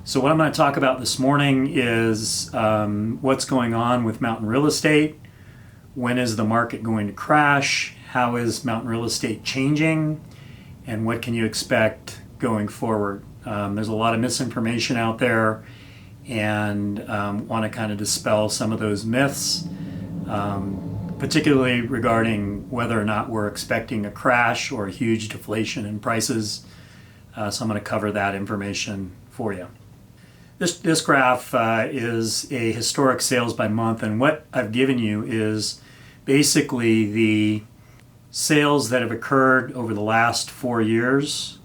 So what I'm going to talk about this morning is what's going on with mountain real estate. When is the market going to crash? How is mountain real estate changing? And what can you expect going forward? There's a lot of misinformation out there, and want to kind of dispel some of those myths, particularly regarding whether or not we're expecting a crash or a huge deflation in prices. So I'm going to cover that information for you. This graph is a historic sales by month, and what I've given you is basically the sales that have occurred over the last 4 years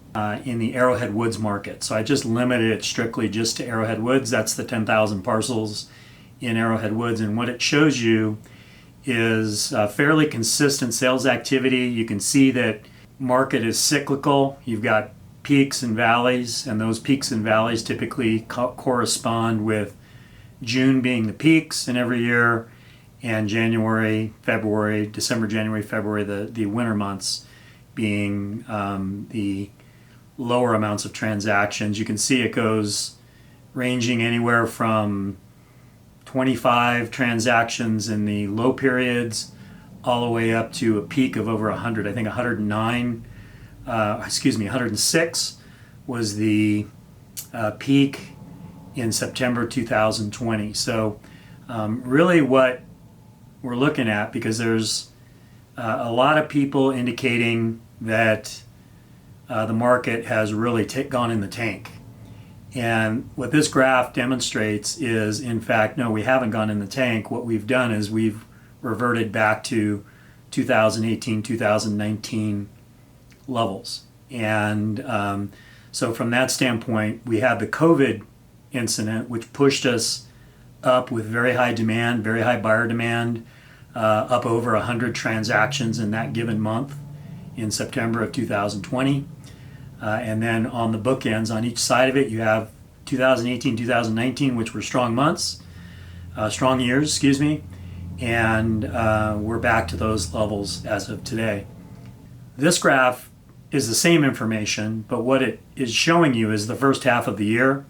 in the Arrowhead Woods market. So I just limited it strictly just to Arrowhead Woods. That's the 10,000 parcels in Arrowhead Woods, and what it shows you is fairly consistent sales activity. You can see that market is cyclical. You've got peaks and valleys, and those peaks and valleys typically correspond with June being the peaks in every year, and January, February, December, January, February, the winter months being the lower amounts of transactions. You can see it goes ranging anywhere from 25 transactions in the low periods all the way up to a peak of over 100. I think 106 was the peak in September 2020. So really what we're looking at, because there's a lot of people indicating that the market has really gone in the tank. And what this graph demonstrates is, in fact, no, we haven't gone in the tank. What we've done is we've reverted back to 2018, 2019 levels. And so from that standpoint, we had the COVID incident, which pushed us up with very high demand, very high buyer demand, up over 100 transactions in that given month in September of 2020. And then on the bookends, on each side of it, you have 2018, 2019, which were strong months, strong years, excuse me, and we're back to those levels as of today. This graph is the same information, but what it is showing you is the first half of the year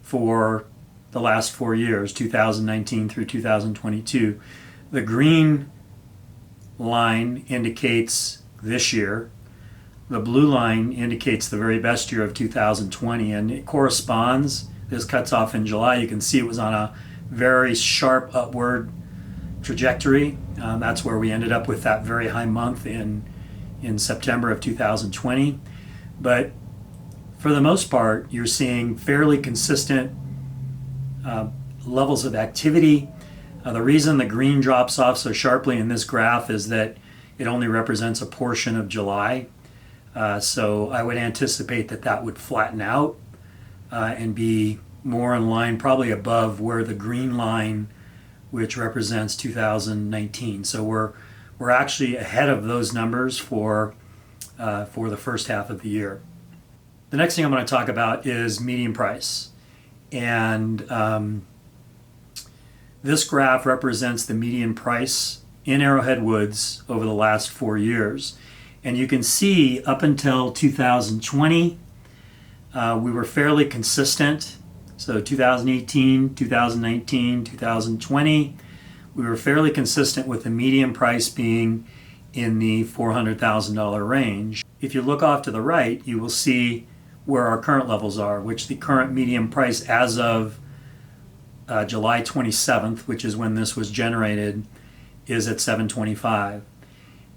for the last 4 years, 2019 through 2022. The green line indicates this year. The blue line indicates the very best year of 2020, and it corresponds. This cuts off in July. You can see it was on a very sharp upward trajectory. That's where we ended up with that very high month in September of 2020. But for the most part, you're seeing fairly consistent levels of activity. The reason the green drops off so sharply in this graph is that it only represents a portion of July. So I would anticipate that would flatten out and be more in line, probably above where the green line, which represents 2019. So we're actually ahead of those numbers for the first half of the year. The next thing I'm going to talk about is median price. And this graph represents the median price in Arrowhead Woods over the last 4 years. And you can see up until 2020, we were fairly consistent. So 2018, 2019, 2020, we were fairly consistent with the median price being in the $400,000 range. If you look off to the right, you will see where our current levels are, which the current median price as of July 27th, which is when this was generated, is at $725.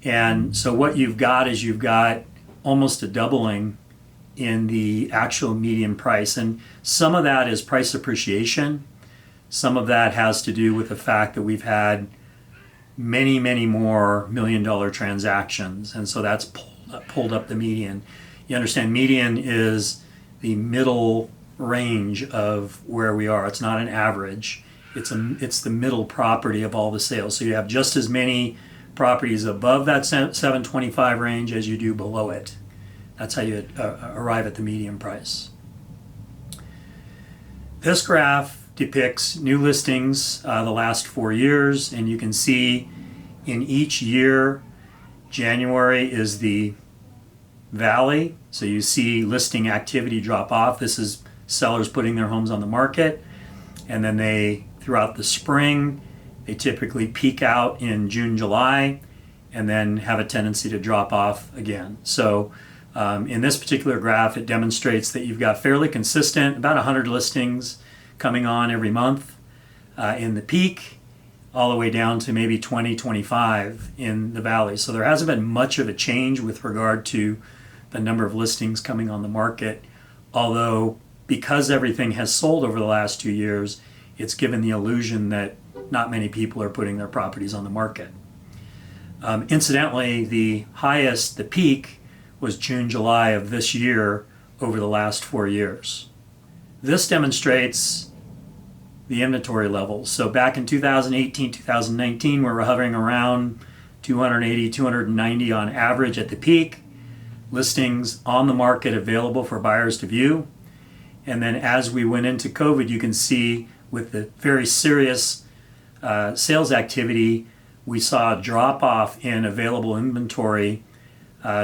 And so what you've got is you've got almost a doubling in the actual median price. And some of that is price appreciation. Some of that has to do with the fact that we've had many, many more $1 million transactions. And so that's pulled up the median. You understand, median is the middle range of where we are. It's not an average. It's the middle property of all the sales. So you have just as many properties above that 725 range as you do below it. That's how you arrive at the median price. This graph depicts new listings the last 4 years, and you can see in each year, January is the valley, so you see listing activity drop off. This is sellers putting their homes on the market. And then throughout the spring, they typically peak out in June, July, and then have a tendency to drop off again. So in this particular graph, it demonstrates that you've got fairly consistent, about 100 listings coming on every month in the peak, all the way down to maybe 20, 25 in the valley. So there hasn't been much of a change with regard to the number of listings coming on the market, although because everything has sold over the last 2 years, it's given the illusion that not many people are putting their properties on the market. Incidentally, the peak was June, July of this year over the last 4 years. This demonstrates the inventory levels. So back in 2018, 2019, we were hovering around 280, 290 on average at the peak. Listings on the market available for buyers to view. And then as we went into COVID, you can see with the very serious sales activity, we saw a drop off in available inventory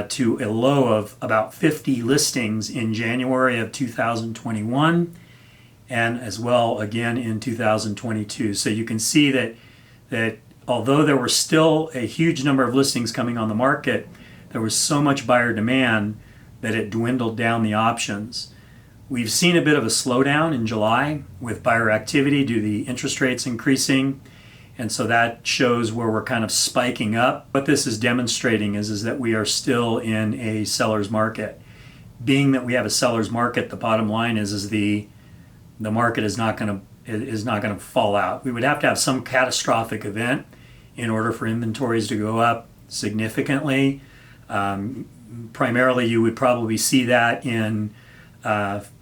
to a low of about 50 listings in January of 2021, and as well again in 2022. So you can see that although there were still a huge number of listings coming on the market, there was so much buyer demand that it dwindled down the options. We've seen a bit of a slowdown in July with buyer activity due to the interest rates increasing. And so that shows where we're kind of spiking up. What this is demonstrating is that we are still in a seller's market. Being that we have a seller's market, the bottom line is the market is not going to fall out. We would have to have some catastrophic event in order for inventories to go up significantly. Primarily, you would probably see that in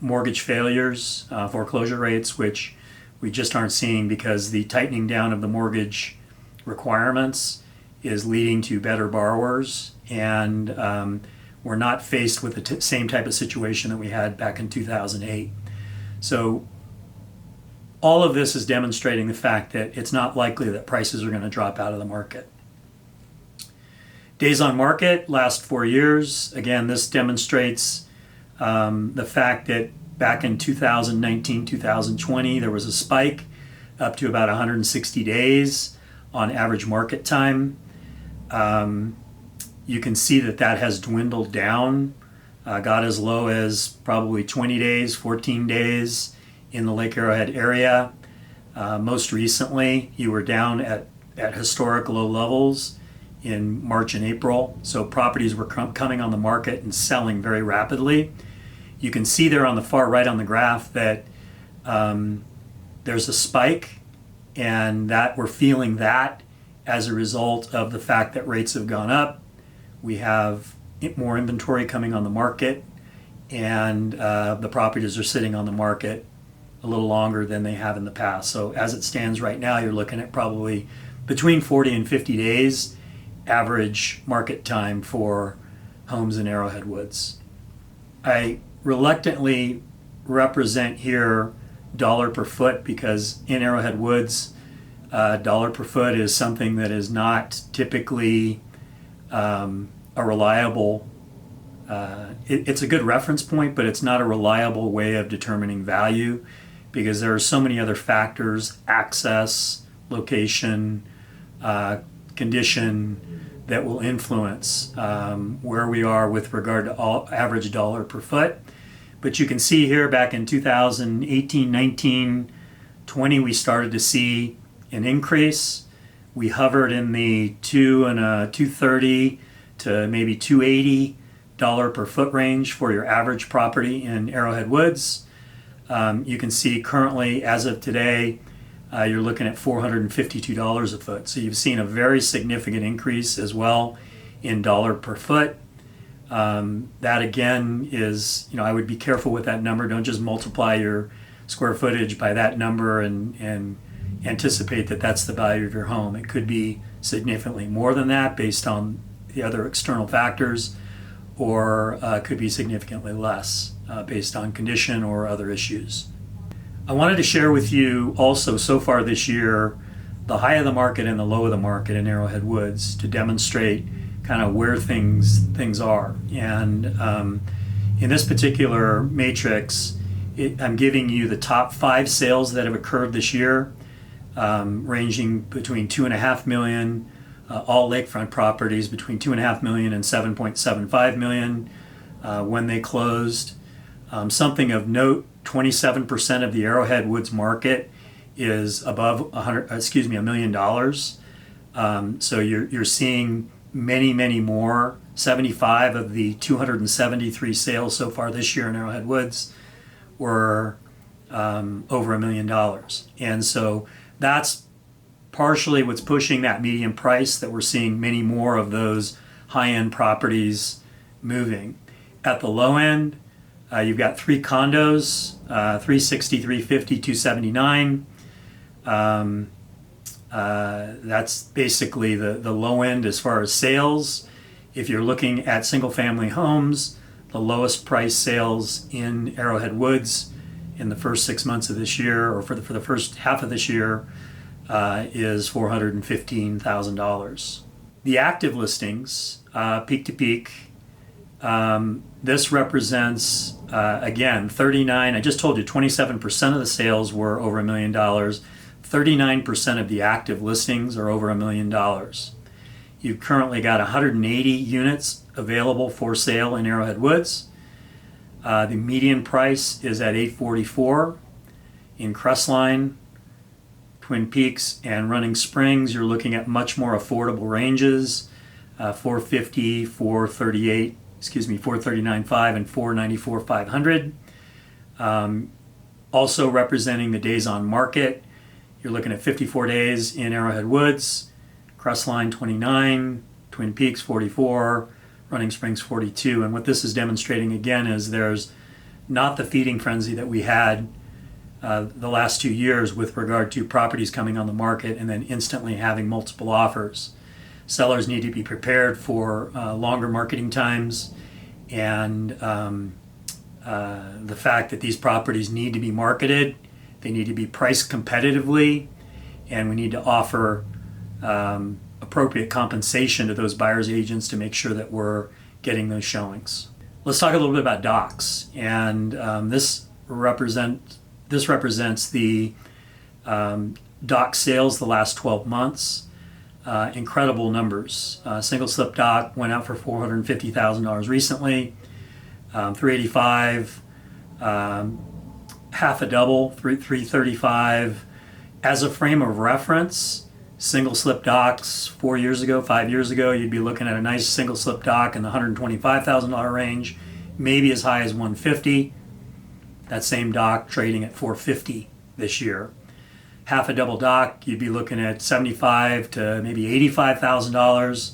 mortgage failures, foreclosure rates, which we just aren't seeing because the tightening down of the mortgage requirements is leading to better borrowers, and we're not faced with the same type of situation that we had back in 2008. So all of this is demonstrating the fact that it's not likely that prices are going to drop out of the market. Days on market, last 4 years. Again, this demonstrates the fact that back in 2019, 2020, there was a spike up to about 160 days on average market time. You can see that has dwindled down, got as low as probably 20 days, 14 days in the Lake Arrowhead area. Most recently, you were down at historic low levels in March and April. So properties were coming on the market and selling very rapidly. You can see there on the far right on the graph that there's a spike, and that we're feeling that as a result of the fact that rates have gone up. We have more inventory coming on the market, and the properties are sitting on the market a little longer than they have in the past. So as it stands right now, you're looking at probably between 40 and 50 days average market time for homes in Arrowhead Woods. I reluctantly represent here dollar per foot because in Arrowhead Woods, dollar per foot is something that is not typically a reliable, it's a good reference point, but it's not a reliable way of determining value because there are so many other factors, access, location, condition, that will influence where we are with regard to average dollar per foot. But you can see here back in 2018, 19, 20, we started to see an increase. We hovered in the $230 to maybe $280 per foot range for your average property in Arrowhead Woods. You can see currently, as of today, you're looking at $452 a foot. So you've seen a very significant increase as well in dollar per foot. That again is, I would be careful with that number. Don't just multiply your square footage by that number and anticipate that that's the value of your home. It could be significantly more than that based on the other external factors, or could be significantly less based on condition or other issues. I wanted to share with you also so far this year the high of the market and the low of the market in Arrowhead Woods to demonstrate kind of where things are. And in this particular matrix, I'm giving you the top 5 sales that have occurred this year, ranging between 2.5 million, all lakefront properties between 2.5 million and 7.75 million when they closed. Something of note: 27% of the Arrowhead Woods market is above $1 million. So you're seeing many more. 75 of the 273 sales so far this year in Arrowhead Woods were over $1 million. And so that's partially what's pushing that median price, that we're seeing many more of those high-end properties moving. At the low end, you've got 3 condos, 360, 350, 279. That's basically the low end as far as sales. If you're looking at single-family homes, the lowest price sales in Arrowhead Woods in the first 6 months of this year, or for the first half of this year, is $415,000. The active listings, peak to peak, this represents, again, 39. I just told you 27% of the sales were over $1 million. 39% of the active listings are over $1 million. You've currently got 180 units available for sale in Arrowhead Woods. The median price is at $844. In Crestline, Twin Peaks, and Running Springs, you're looking at much more affordable ranges, $450, $438, $439.5 and $494,500. Also representing the days on market, you're looking at 54 days in Arrowhead Woods, Crestline 29, Twin Peaks 44, Running Springs 42. And what this is demonstrating again is there's not the feeding frenzy that we had the last 2 years with regard to properties coming on the market and then instantly having multiple offers. Sellers need to be prepared for longer marketing times, and the fact that these properties need to be marketed, they need to be priced competitively, and we need to offer appropriate compensation to those buyers agents to make sure that we're getting those showings. Let's talk a little bit about docs, and this represents the dock sales the last 12 months. Incredible numbers. Single slip dock went out for $450,000 recently. 385, half a double, 335. As a frame of reference, single slip docks 4 years ago, 5 years ago, you'd be looking at a nice single slip dock in the $125,000 range, maybe as high as $150,000. That same dock trading at $450,000 this year. Half a double dock, you'd be looking at $75,000 to maybe $85,000,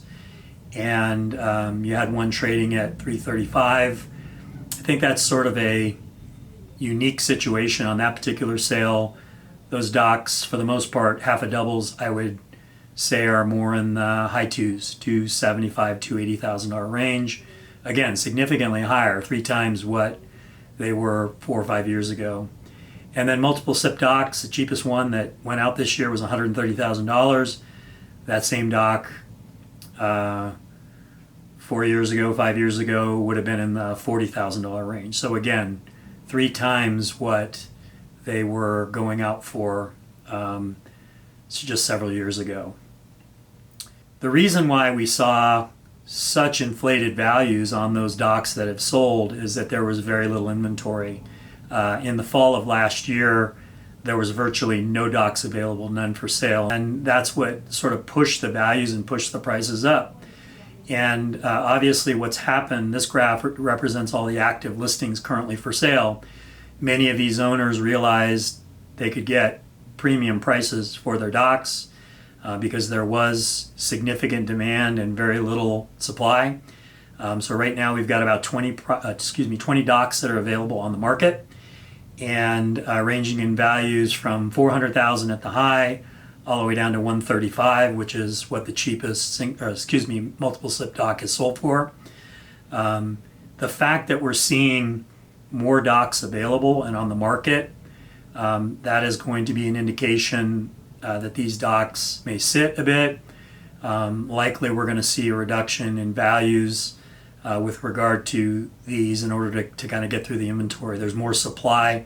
and you had one trading at $335,000. I think that's sort of a unique situation on that particular sale. Those docks, for the most part, half a doubles, I would say, are more in the high twos, $275,000 to $80,000 range. Again, significantly higher, 3 times what they were 4 or 5 years ago. And then multiple slip docks, the cheapest one that went out this year was $130,000. That same dock 4 years ago, 5 years ago, would have been in the $40,000 range. So again, 3 times what they were going out for just several years ago. The reason why we saw such inflated values on those docks that have sold is that there was very little inventory. In the fall of last year, there was virtually no docks available, none for sale. And that's what sort of pushed the values and pushed the prices up. And obviously what's happened, this graph represents all the active listings currently for sale. Many of these owners realized they could get premium prices for their docks because there was significant demand and very little supply. So right now we've got about 20 docks that are available on the market, and ranging in values from $400,000 at the high all the way down to $135,000, which is what the cheapest multiple slip dock is sold for. The fact that we're seeing more docks available and on the market, that is going to be an indication that these docks may sit a bit. Likely we're going to see a reduction in values with regard to these in order to kind of get through the inventory. There's more supply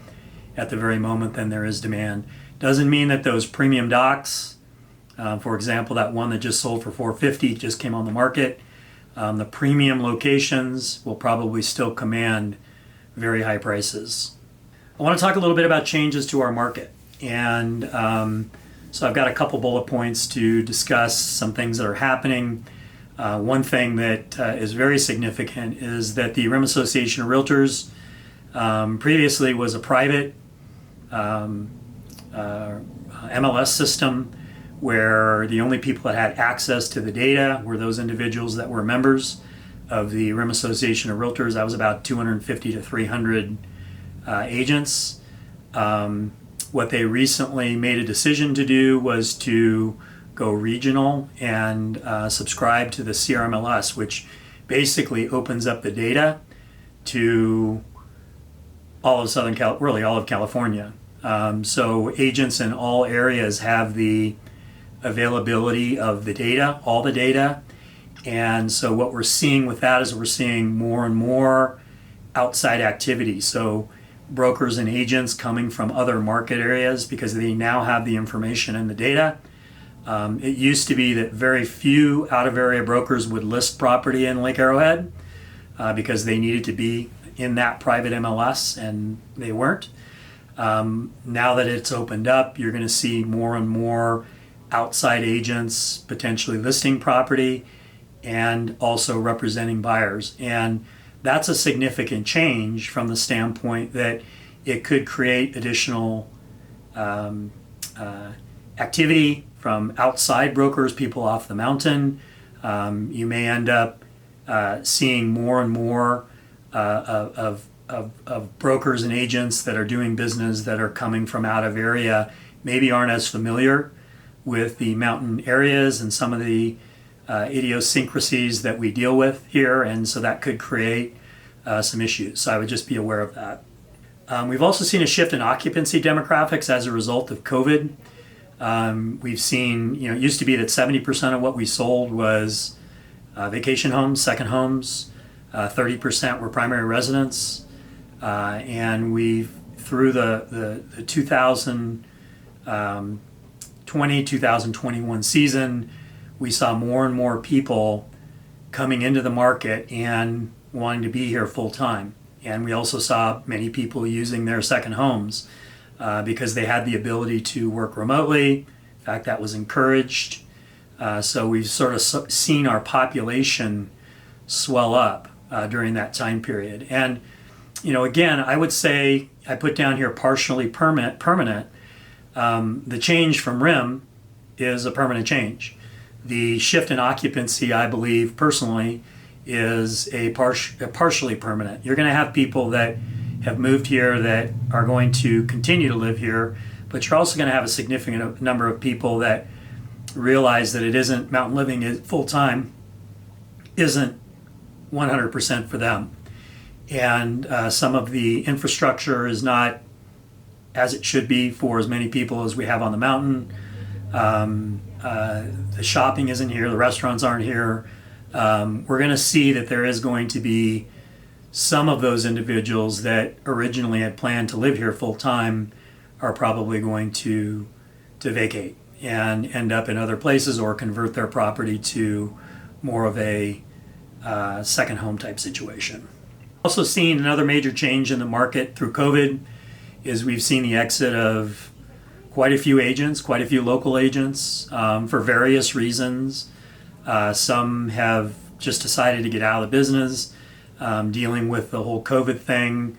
at the very moment than there is demand. Doesn't mean that those premium docks, for example, that one that just sold for $450 just came on the market. The premium locations will probably still command very high prices. I want to talk a little bit about changes to our market. And so I've got a couple bullet points to discuss some things that are happening. One thing that is very significant is that the RIM Association of Realtors previously was a private MLS system where the only people that had access to the data were those individuals that were members of the RIM Association of Realtors. That was about 250 to 300 agents. What they recently made a decision to do was to go regional and subscribe to the CRMLS, which basically opens up the data to all of really all of California. So agents in all areas have the availability of the data, all the data. And so what we're seeing with that is we're seeing more and more outside activity. So brokers and agents coming from other market areas because they now have the information and the data. It used to be that very few out-of-area brokers would list property in Lake Arrowhead because they needed to be in that private MLS, and they weren't. Now that it's opened up, you're going to see more and more outside agents potentially listing property and also representing buyers. And that's a significant change from the standpoint that it could create additional activity from outside brokers, people off the mountain. You may end up seeing more and more of brokers and agents that are doing business that are coming from out of area, maybe aren't as familiar with the mountain areas and some of the idiosyncrasies that we deal with here, and so that could create some issues. So I would just be aware of that. We've also seen a shift in occupancy demographics as a result of COVID. We've seen, it used to be that 70% of what we sold was vacation homes, second homes, 30% were primary residence, and we've, through the 2020-2021 season, we saw more and more people coming into the market and wanting to be here full time. And we also saw many people using their second homes because they had the ability to work remotely. In fact, that was encouraged. So we've sort of seen our population swell up during that time period. And, again, I would say, I put down here partially permanent. The change from RIM is a permanent change. The shift in occupancy, I believe, personally, is a partially permanent. You're going to have people that have moved here that are going to continue to live here, but you're also going to have a significant number of people that realize that it isn't, mountain living is full-time isn't 100% for them. And some of the infrastructure is not as it should be for as many people as we have on the mountain. The shopping isn't here, the restaurants aren't here. We're going to see that there is going to be some of those individuals that originally had planned to live here full time are probably going to vacate and end up in other places or convert their property to more of a second home type situation. Also seen another major change in the market through COVID is we've seen the exit of quite a few agents, quite a few local agents for various reasons. Some have just decided to get out of the business, dealing with the whole COVID thing.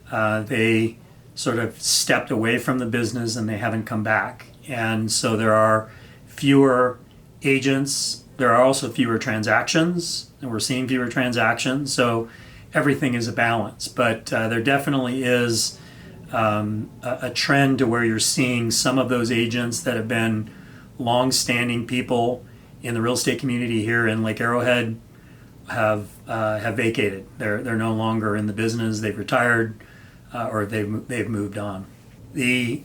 They sort of stepped away from the business and they haven't come back. And so there are fewer agents. There are also fewer transactions, and we're seeing fewer transactions. So everything is a balance. But there definitely is a trend to where you're seeing some of those agents that have been long-standing people in the real estate community here in Lake Arrowhead have vacated. They're no longer in the business. They've retired or they've moved on. The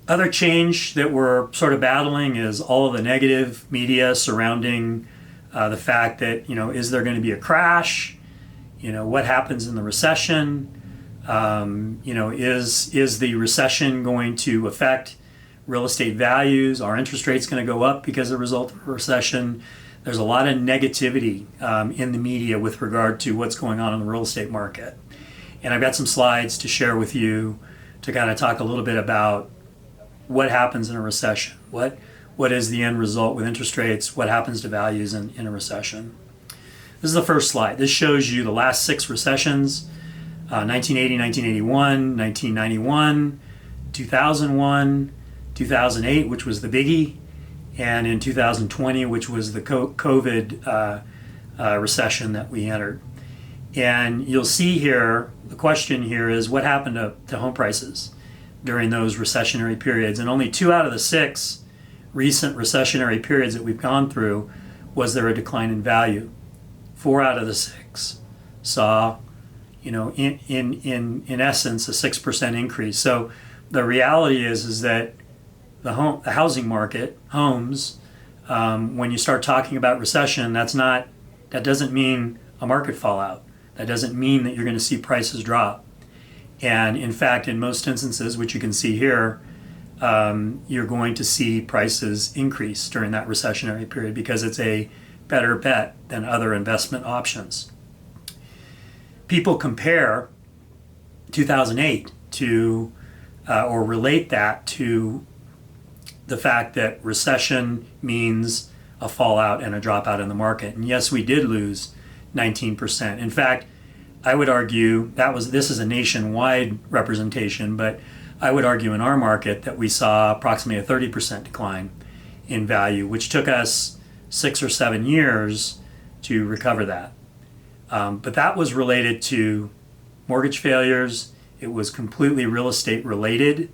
other change that we're sort of battling is all of the negative media surrounding the fact that, is there going to be a crash? What happens in the recession? Is the recession going to affect real estate values? Are interest rates going to go up because of the result of a recession? There's a lot of negativity in the media with regard to what's going on in the real estate market. And I've got some slides to share with you to kind of talk a little bit about what happens in a recession. What is the end result with interest rates? What happens to values in a recession? This is the first slide. This shows you the last 6 recessions, 1980, 1981, 1991, 2001, 2008, which was the biggie, and in 2020, which was the COVID recession that we entered. And you'll see here, the question here is what happened to home prices during those recessionary periods. And only 2 out of the 6 recent recessionary periods that we've gone through was there a decline in value. 4 out of the 6 saw, in essence, a 6% increase. So the reality is that the housing market, homes, when you start talking about recession, that doesn't mean a market fallout. That doesn't mean that you're going to see prices drop. And in fact, in most instances, which you can see here, you're going to see prices increase during that recessionary period because it's a better bet than other investment options. People compare 2008 to, or relate that to the fact that recession means a fallout and a dropout in the market. And yes, we did lose 19%. In fact, I would argue this is a nationwide representation, but I would argue in our market that we saw approximately a 30% decline in value, which took us 6 or 7 years to recover that. But that was related to mortgage failures. It was completely real estate related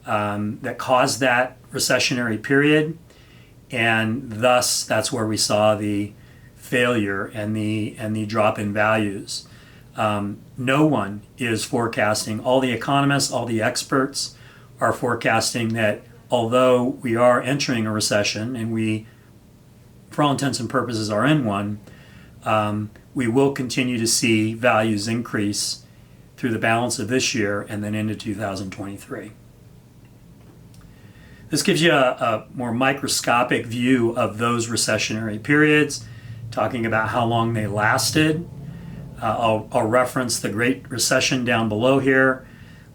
that caused that recessionary period. And thus, that's where we saw the failure and the drop in values. No one is forecasting, all the economists, all the experts are forecasting that although we are entering a recession and we, for all intents and purposes, are in one, we will continue to see values increase through the balance of this year and then into 2023. This gives you a more microscopic view of those recessionary periods, talking about how long they lasted. I'll reference the Great Recession down below here,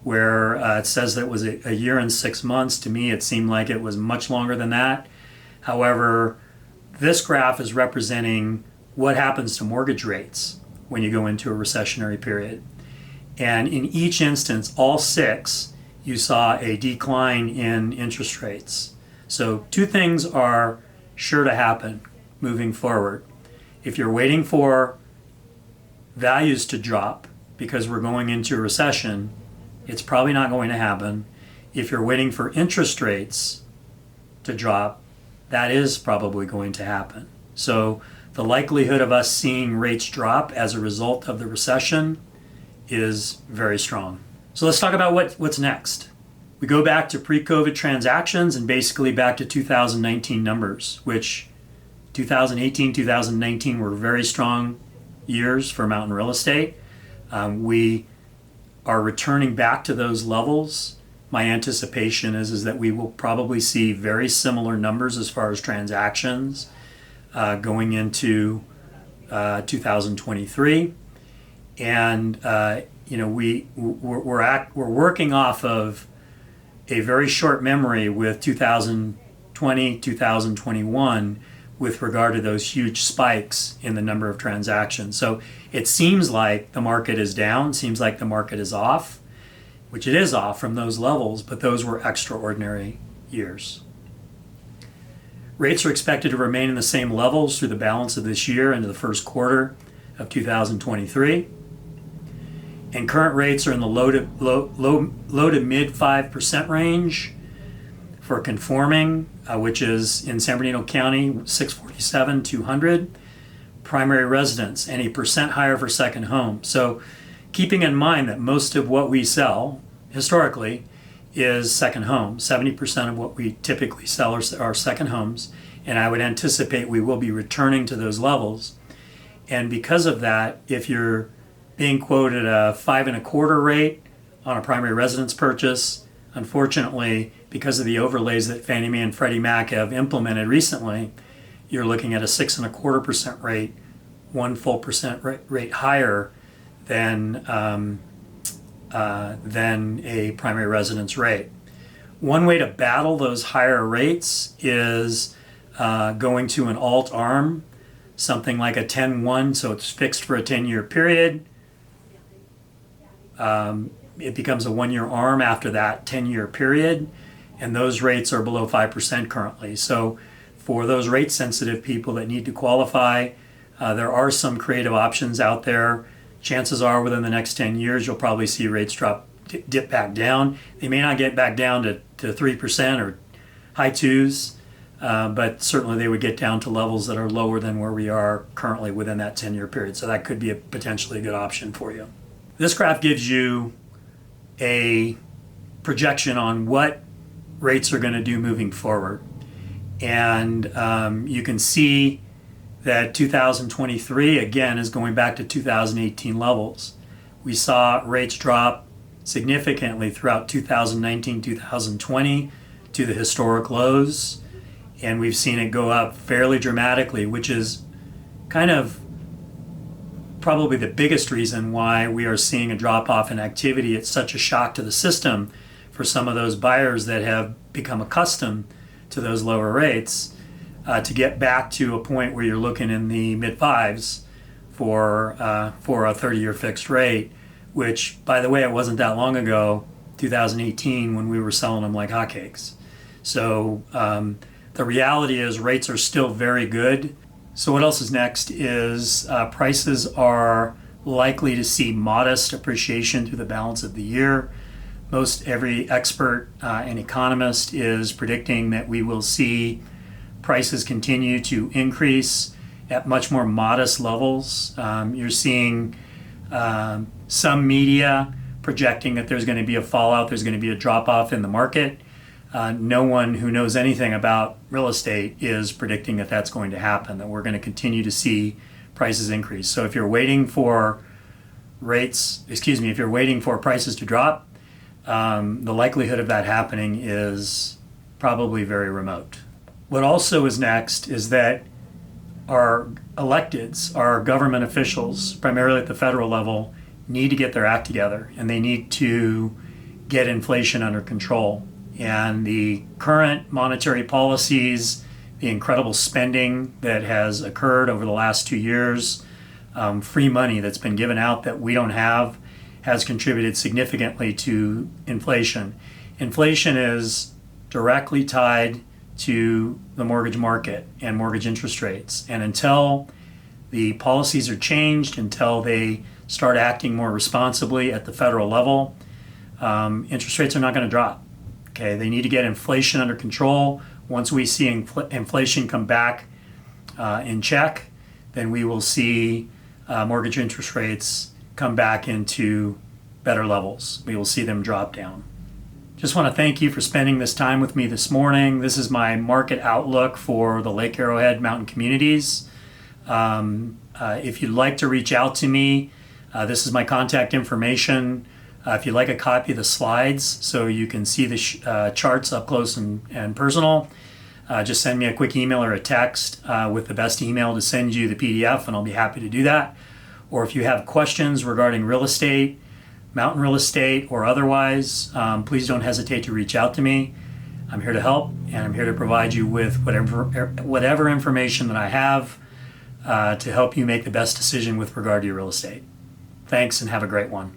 where it says that it was a year and 6 months. To me, it seemed like it was much longer than that. However, this graph is representing what happens to mortgage rates when you go into a recessionary period. And in each instance, all 6, you saw a decline in interest rates. So 2 things are sure to happen moving forward. If you're waiting for values to drop because we're going into a recession, it's probably not going to happen. If you're waiting for interest rates to drop, that is probably going to happen. So the likelihood of us seeing rates drop as a result of the recession is very strong. So let's talk about what's next. We go back to pre-COVID transactions and basically back to 2019 numbers, which 2018, 2019 were very strong years for Mountain Real Estate. We are returning back to those levels. My anticipation is that we will probably see very similar numbers as far as transactions going into 2023. And we're working off of a very short memory with 2020, 2021 with regard to those huge spikes in the number of transactions. So it seems like the market is down, seems like the market is off, which it is off from those levels, but those were extraordinary years. Rates are expected to remain in the same levels through the balance of this year into the first quarter of 2023. And current rates are in the low to mid 5% range for conforming, which is in San Bernardino County, 647, 200. Primary residence, and a percent higher for second home. So keeping in mind that most of what we sell historically is second homes. 70% of what we typically sell are second homes, and I would anticipate we will be returning to those levels. And because of that, if you're being quoted a 5.25% rate on a primary residence purchase. Unfortunately, because of the overlays that Fannie Mae and Freddie Mac have implemented recently, you're looking at a 6.25% rate, 1 full% rate higher than a primary residence rate. One way to battle those higher rates is going to an alt arm, something like a 10-1, so it's fixed for a 10-year period. It becomes a 1-year arm after that 10-year period, and those rates are below 5% currently. So for those rate sensitive people that need to qualify, there are some creative options out there. Chances are within the next 10 years, you'll probably see rates dip back down. They may not get back down to 3% or high twos, but certainly they would get down to levels that are lower than where we are currently within that 10-year period. So that could be a potentially good option for you. This graph gives you a projection on what rates are going to do moving forward. And you can see that 2023, again, is going back to 2018 levels. We saw rates drop significantly throughout 2019, 2020 to the historic lows. And we've seen it go up fairly dramatically, which is kind of probably the biggest reason why we are seeing a drop-off in activity. It's such a shock to the system for some of those buyers that have become accustomed to those lower rates to get back to a point where you're looking in the mid-5s for a 30-year fixed rate, which, by the way, it wasn't that long ago, 2018, when we were selling them like hotcakes. So the reality is rates are still very good. So what else is next is prices are likely to see modest appreciation through the balance of the year. Most every expert and economist is predicting that we will see prices continue to increase at much more modest levels. You're seeing some media projecting that there's going to be a fallout, there's going to be a drop-off in the market. No one who knows anything about real estate is predicting that that's going to happen, that we're going to continue to see prices increase. So if you're waiting for if you're waiting for prices to drop, the likelihood of that happening is probably very remote. What also is next is that our electeds, our government officials, primarily at the federal level, need to get their act together, and they need to get inflation under control. And the current monetary policies, the incredible spending that has occurred over the last 2 years, free money that's been given out that we don't have, has contributed significantly to inflation. Inflation is directly tied to the mortgage market and mortgage interest rates. And until the policies are changed, until they start acting more responsibly at the federal level, interest rates are not going to drop. Okay, they need to get inflation under control. Once we see inflation come back in check, then we will see mortgage interest rates come back into better levels. We will see them drop down. Just want to thank you for spending this time with me this morning. This is my market outlook for the Lake Arrowhead mountain communities. If you'd like to reach out to me, this is my contact information. If you'd like a copy of the slides so you can see the charts up close and personal, just send me a quick email or a text with the best email to send you the PDF, and I'll be happy to do that. Or if you have questions regarding real estate, mountain real estate, or otherwise, please don't hesitate to reach out to me. I'm here to help, and I'm here to provide you with whatever information that I have to help you make the best decision with regard to your real estate. Thanks, and have a great one.